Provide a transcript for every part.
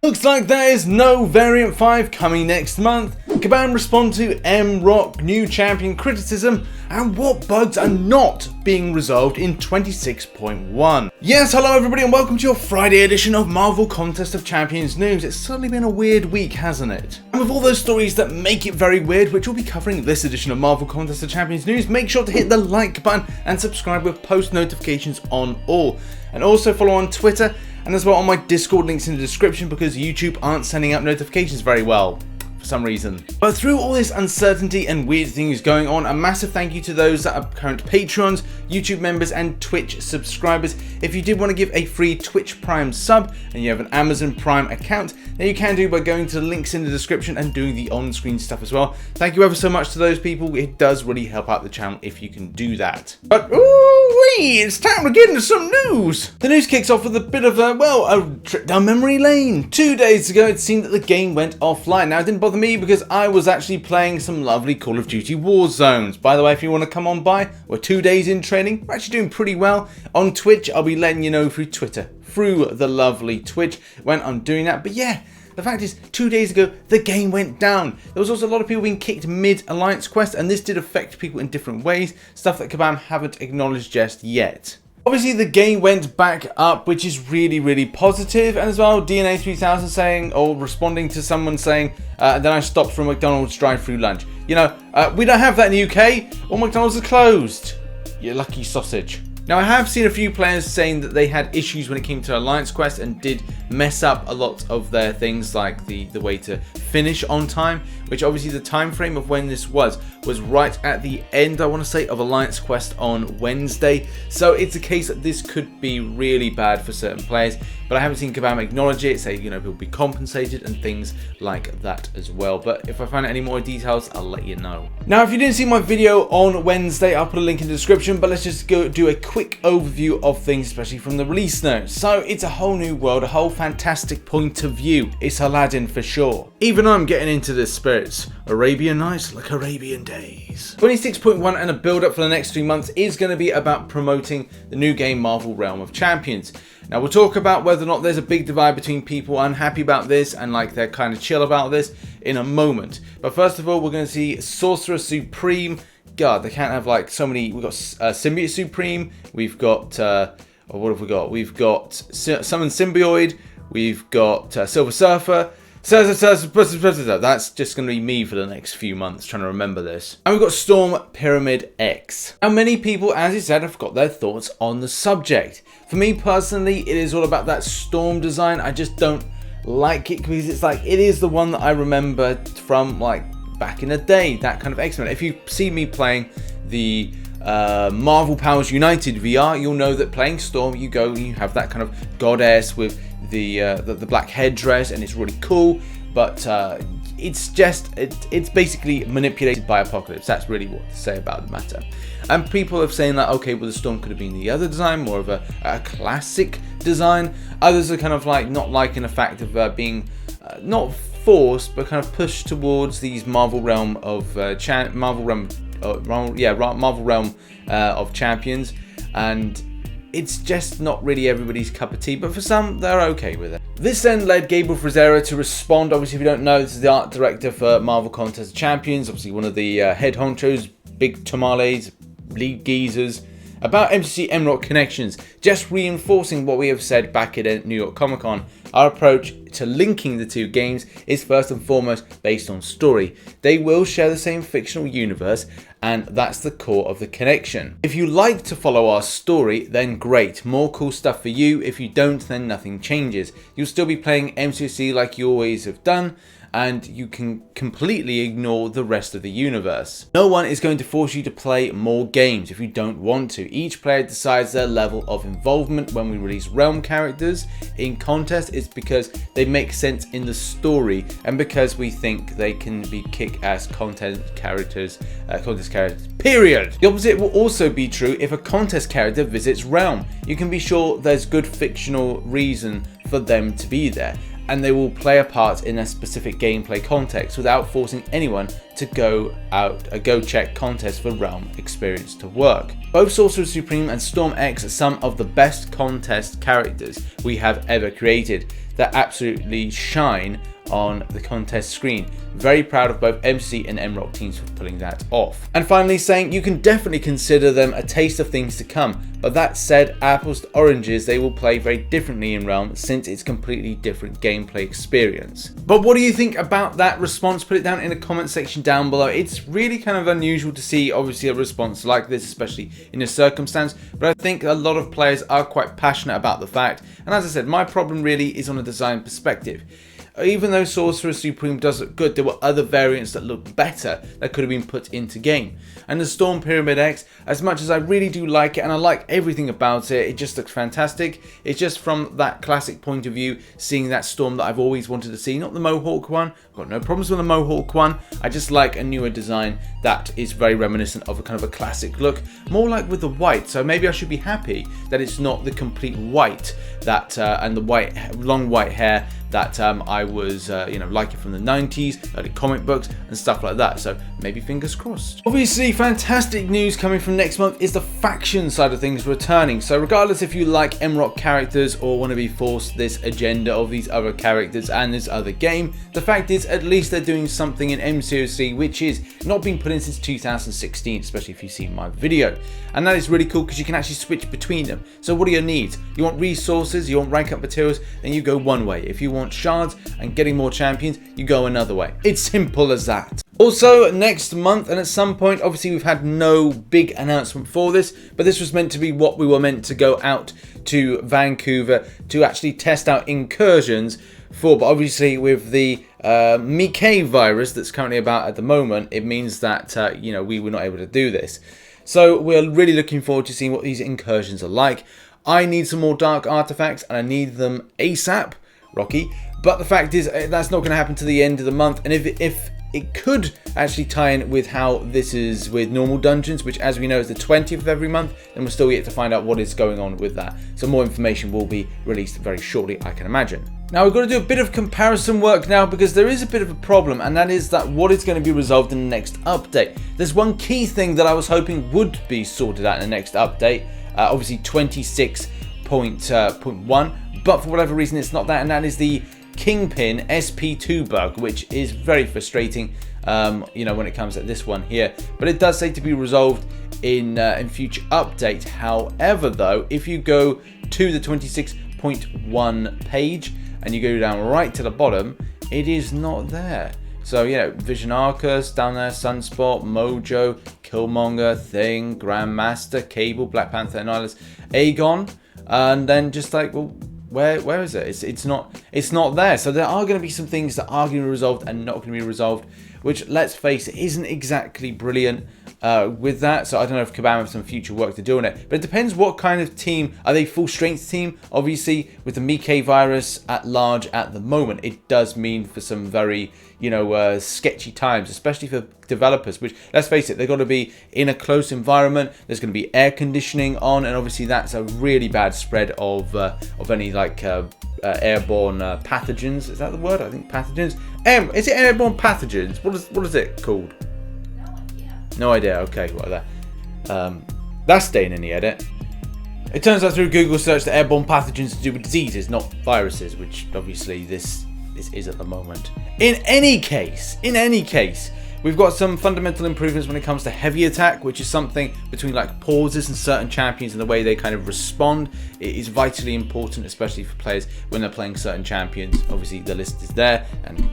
Looks like there is no Variant 5 coming next month. Kabam respond to MROC new champion criticism, and what bugs are not being resolved in 26.1. Yes, hello everybody and welcome to your Friday edition of Marvel Contest of Champions news. It's certainly been a weird week, hasn't it? And with all those stories that make it very weird, which we'll be covering this edition of Marvel Contest of Champions news, make sure to hit the like button and subscribe with post notifications on all. And also follow on Twitter and as well on my Discord, links in the description, because YouTube aren't sending out notifications very well for some reason. But through all this uncertainty and weird things going on, a massive thank you to those that are current Patrons, YouTube members and Twitch subscribers. If you did want to give a free Twitch Prime sub and you have an Amazon Prime account, then you can do by going to the links in the description and doing the on-screen stuff as well. Thank you ever so much to those people. It does really help out the channel if you can do that. But ooh-wee, it's time to get into some news. The news kicks off with a bit of a trip down memory lane. 2 days ago it seemed that the game went offline. Now it didn't bother me because I was actually playing some lovely Call of Duty Warzones. By the way, if you want to come on by, we're 2 days in training. We're actually doing pretty well. On Twitch, I'll be letting you know through Twitter, through the lovely Twitch, when I'm doing that. But yeah, the fact is, 2 days ago, the game went down. There was also a lot of people being kicked mid-Alliance quest, and this did affect people in different ways, stuff that Kabam haven't acknowledged just yet. Obviously, the game went back up, which is really, really positive. And as well, DNA 3000 saying, or responding to someone saying, then I stopped for a McDonald's drive-through lunch. You know, we don't have that in the UK. All McDonald's are closed. You lucky sausage. Now, I have seen a few players saying that they had issues when it came to Alliance Quest and did mess up a lot of their things, like the way to finish on time, which obviously the time frame of when this was right at the end, I want to say, of Alliance Quest on Wednesday. So it's a case that this could be really bad for certain players, but I haven't seen Kabam acknowledge it, say, you know, people be compensated and things like that as well. But if I find any more details, I'll let you know. Now, if you didn't see my video on Wednesday, I'll put a link in the description, but let's just go do a quick overview of things, especially from the release notes. So it's a whole new world, a whole fantastic point of view. It's Aladdin for sure. Even I'm getting into the spirits. Arabian Nights like Arabian Days. 26.1 and a build up for the next 3 months is going to be about promoting the new game Marvel Realm of Champions. Now we'll talk about whether or not there's a big divide between people unhappy about this and like they're kind of chill about this in a moment. But first of all, we're going to see Sorcerer Supreme. God, they can't have like so many. We've got Symbiote Supreme. We've got what have we got? We've got Summon Symbioid. We've got Silver Surfer. That's just going to be me for the next few months trying to remember this. And we've got Storm Pyramid X. Now many people, as you said, have got their thoughts on the subject. For me personally, it is all about that Storm design. I just don't like it because it's like, it is the one that I remember from like back in the day, that kind of X-Men. If you see me playing the Marvel Powers United VR, you'll know that playing Storm, you have that kind of goddess with the black headdress, and it's really cool. But it's basically manipulated by Apocalypse. That's really what to say about the matter. And people are saying that, okay, well, the Storm could have been the other design, more of a classic design. Others are kind of like not liking the fact of being not forced, but kind of pushed towards these Marvel Realm of Marvel Realm of Champions, and it's just not really everybody's cup of tea, but for some, they're okay with it. This then led Gabe to respond. Obviously, if you don't know, this is the art director for Marvel Contest of Champions, obviously one of the head honchos, big tamales, lead geezers, about MCC MROC connections, just reinforcing what we have said back at New York Comic Con. Our approach to linking the two games is first and foremost based on story. They will share the same fictional universe, and that's the core of the connection. If you like to follow our story, then great, more cool stuff for you. If you don't, then nothing changes. You'll still be playing MCOC like you always have done, and you can completely ignore the rest of the universe. No one is going to force you to play more games if you don't want to. Each player decides their level of involvement. When we release Realm characters in Contest, it's because they make sense in the story and because we think they can be kick-ass contest characters, period. The opposite will also be true if a Contest character visits Realm. You can be sure there's good fictional reason for them to be there. and they will play a part in a specific gameplay context without forcing anyone to go check contests for realm experience to work. Both Sorcerer Supreme and Storm X are some of the best contest characters we have ever created that absolutely shine on the contest screen. Very proud of both MC and MROC teams for pulling that off. And finally saying you can definitely consider them a taste of things to come, but that said, apples to oranges, they will play very differently in Realm since it's completely different gameplay experience. But what do you think about that response? Put it down in the comment section down below. It's really kind of unusual to see obviously a response like this, especially in this circumstance, but I think a lot of players are quite passionate about the fact, and as I said, my problem really is on a design perspective. Even though Sorcerer Supreme does look good, there were other variants that looked better that could have been put into game. And the Storm Pyramid X, as much as I really do like it and I like everything about it, it just looks fantastic. It's just from that classic point of view, seeing that Storm that I've always wanted to see, not the Mohawk one. I've got no problems with the Mohawk one. I just like a newer design that is very reminiscent of a kind of a classic look, more like with the white. So maybe I should be happy that it's not the complete white that and the white, long white hair that I was, liking from the 90s, early comic books and stuff like that. So maybe fingers crossed. Obviously, fantastic news coming from next month is the faction side of things returning. So regardless if you like MROC characters or want to be forced this agenda of these other characters and this other game, the fact is at least they're doing something in MCOC which is not been put in since 2016, especially if you've seen my video. And that is really cool because you can actually switch between them. So what are your needs? You want resources, you want rank up materials, then you go one way. If you want shards and getting more champions, you go another way. It's simple as that. Also, next month, and at some point, obviously we've had no big announcement for this, but this was meant to be what we were meant to go out to Vancouver to actually test out incursions for, but obviously with the MCOC virus that's currently about at the moment, it means that, we were not able to do this. So we're really looking forward to seeing what these incursions are like. I need some more dark artifacts and I need them ASAP, Rocky. But the fact is that's not going to happen to the end of the month. And if it could actually tie in with how this is with normal dungeons, which as we know is the 20th of every month, then we'll still yet to find out what is going on with that. So more information will be released very shortly, I can imagine. Now we've got to do a bit of comparison work now because there is a bit of a problem, and that is that what is going to be resolved in the next update. There's one key thing that I was hoping would be sorted out in the next update, obviously 26.1, but for whatever reason it's not that, and that is the Kingpin SP2 bug, which is very frustrating, when it comes to this one here. But it does say to be resolved in future updates. However, though, if you go to the 26.1 page and you go down right to the bottom, it is not there. So, Vision Arcus down there, Sunspot, Mojo, Killmonger, Thing, Grandmaster, Cable, Black Panther, Annihilus, Aegon, and then just like, well, where is it? It's not there. So there are going to be some things that are going to be resolved and not going to be resolved, which, let's face it, isn't exactly brilliant with that. So I don't know if Kabam have some future work to do on it, but it depends what kind of team. Are they full strength team? Obviously, with the MCOC virus at large at the moment, it does mean for some very sketchy times, especially for developers, which, let's face it, they've got to be in a close environment. There's going to be air conditioning on, and obviously that's a really bad spread of any airborne pathogens. Is that the word? I think pathogens. Is it airborne pathogens? What is it called? No idea. Okay, what are that? That's staying in the edit. It turns out through Google search that airborne pathogens to do with diseases, not viruses, which obviously this is at the moment. In any case, we've got some fundamental improvements when it comes to heavy attack, which is something between like pauses and certain champions and the way they kind of respond. It is vitally important, especially for players when they're playing certain champions. Obviously, the list is there, and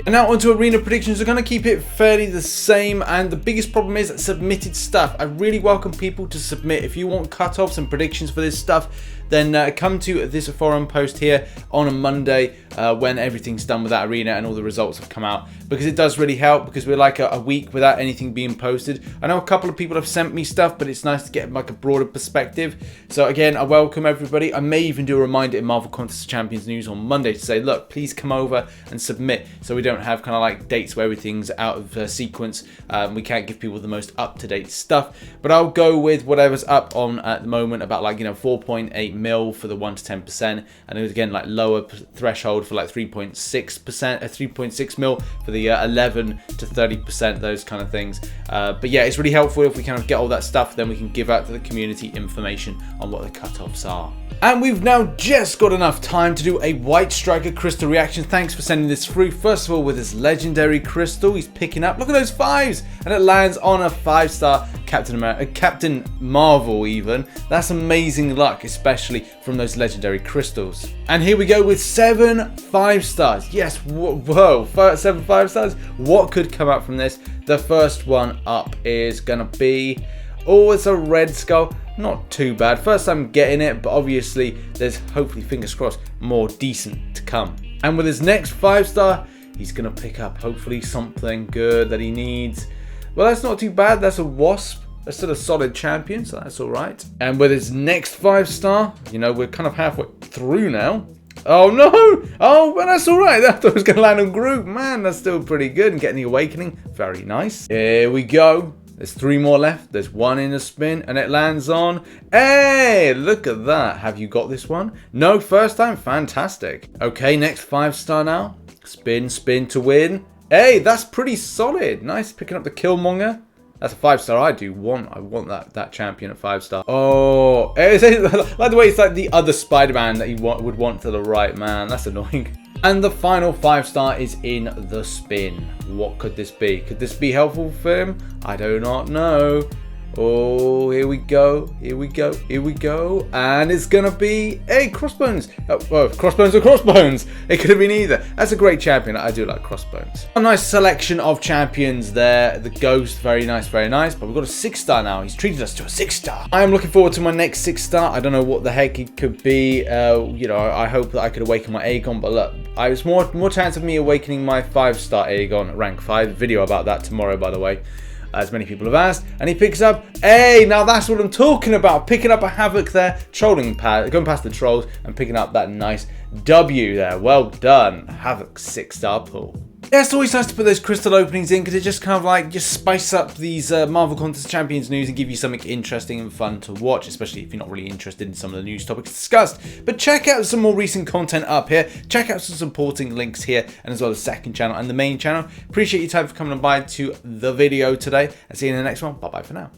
and now onto arena predictions. We're going to keep it fairly the same, and the biggest problem is submitted stuff. I really welcome people to submit. If you want cutoffs and predictions for this stuff, then come to this forum post here on a Monday when everything's done with that arena and all the results have come out, because it does really help, because we're like a week without anything being posted. I know a couple of people have sent me stuff, but it's nice to get like a broader perspective. So again, I welcome everybody. I may even do a reminder in Marvel Contest of Champions news on Monday to say, look, please come over and submit, so we don't have kind of like dates where everything's out of sequence. We can't give people the most up-to-date stuff, but I'll go with whatever's up on at the moment, about like, you know, 4.8 mil for the 1 to 10%, and again like lower threshold for like 3.6%, 3.6 mil for the 11 to 30%, those kind of things. But yeah, it's really helpful if we kind of get all that stuff, then we can give out to the community information on what the cutoffs are. And we've now just got enough time to do a White Striker crystal reaction. Thanks for sending this through. First of all, with his legendary crystal, he's picking up, look at those 5s, and it lands on a 5-star Captain Marvel even. That's amazing luck, especially from those legendary crystals. And here we go with 7 5-stars. Yes, whoa, 7 5-stars. What could come out from this? The first one up is gonna be, oh, it's a Red Skull. Not too bad. First time getting it, but obviously there's, hopefully, fingers crossed, more decent to come. And with his next 5-star, he's gonna pick up hopefully something good that he needs. Well, that's not too bad. That's a Wasp. That's still a solid champion, so that's all right. And with his next 5-star, you know, we're kind of halfway through now. Oh no! Oh, well, that's all right. I thought it was gonna land on Groot. Man, that's still pretty good. And getting the Awakening, very nice. Here we go. There's 3 more left. There's 1 in a spin, and it lands on. Hey, look at that. Have you got this one? No, first time. Fantastic. Okay, next 5-star now. Spin, spin to win. Hey, that's pretty solid. Nice, picking up the Killmonger. That's a 5-star. I want that champion at 5-star. Oh, it's like the way it's like the other Spider-Man that you would want to the right, man. That's annoying. And the final 5-star is in the spin. What could this be? Could this be helpful for him? I do not know. Oh, here we go. Here we go. Here we go. And it's going to be a Crossbones. Oh, Crossbones or Crossbones. It could have been either. That's a great champion. I do like Crossbones. A nice selection of champions there. The Ghost, very nice, very nice. But we've got a 6-star now. He's treated us to a 6-star. I am looking forward to my next 6-star. I don't know what the heck it could be. You know, I hope that I could awaken my Aegon. But look, it's more chance of me awakening my 5-star Aegon rank 5. Video about that tomorrow, by the way, as many people have asked. And he picks up, hey, now that's what I'm talking about. Picking up a Havoc there, going past the trolls and picking up that nice W there. Well done. Havoc 6-star pull. Yeah, it's always nice to put those crystal openings in because it just kind of like just spice up these Marvel Contest Champions news and give you something interesting and fun to watch, especially if you're not really interested in some of the news topics discussed. But check out some more recent content up here. Check out some supporting links here, and as well as the second channel and the main channel. Appreciate your time for coming by to the video today, and see you in the next one. Bye bye for now.